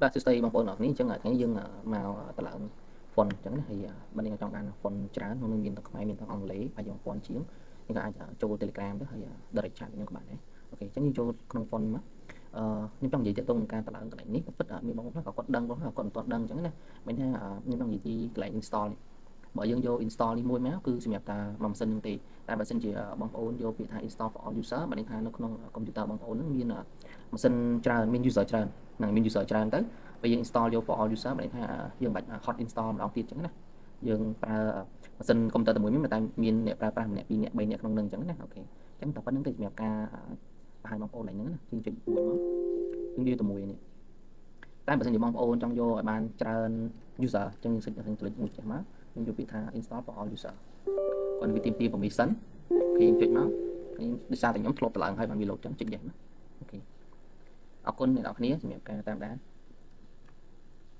បាទសួស្តីបងប្អូនអរគ្នាអញ្ចឹងថ្ងៃយើងមកតឡើងហ្វុនអញ្ចឹងណាហើយបើយើងចង់បានហ្វុនច្រើននោះមានទាំងខ្មែរមានទាំងអង់គ្លេសហើយយើងហ្វុនជាងយើងក៏អាចចូល Telegram ទៅហើយ direct chat ខ្ញុំក៏បានដែរអូខេអញ្ចឹងយើងចូលក្នុងហ្វុនមកខ្ញុំចង់និយាយទាក់ទងនឹងការតឡើងកន្លែងនេះក៏ពិតមានបងប្អូនក៏គាត់ដឹងគាត់មិនទាន់ដឹងអញ្ចឹងណាមិនថាខ្ញុំចង់និយាយពីកន្លែង install នេះបើយើងយក install នេះមួយមកគឺសម្រាប់តែមួយម៉ាស៊ីនហ្នឹងទេតែបើសិនជាបងប្អូនយកពាក្យថា install for all user បើន័យថានៅក្នុង computer បងប្អូនហ្នឹងមានម៉ាស៊ីនច្រើនមាន user ច្រើនហ្នឹងមាន user ច្រើនទៅពេលយើង install យក for all user បើន័យថាយើងមិនបាច់ hot install ម្ដងទៀតអញ្ចឹងណាយើងប្រើម៉ាស៊ីន computer តែមួយមានតែមានអ្នកប្រើប្រាស់ម្នាក់ពីរនាក់3នាក់ក្នុងនឹងអញ្ចឹងណាអូខេអញ្ចឹងតែប៉ុណ្្នឹងទេសម្រាប់ការបង្ហាញបងប្អូនឡើងហ្នឹងណាយើងចុចមួយមកយើងយកទៅមួយនេះតែបើសិនជាបងប្អូនចង់យកឲ្យបានច្រើន user អញ្ចឹងយើងសិចយើងclickមួយចេះមកយើងយកពាក្យថា install for all user គាត់វាទាមទារ permission គេចុចមកខ្ញុំដោយសារតែខ្ញុំធ្លាប់តឡើងហើយបានវាលោតអញ្ចឹងចុច yes មកអូខេអរគុណអ្នកនរគ្នាសម្រាប់ការតាមដាន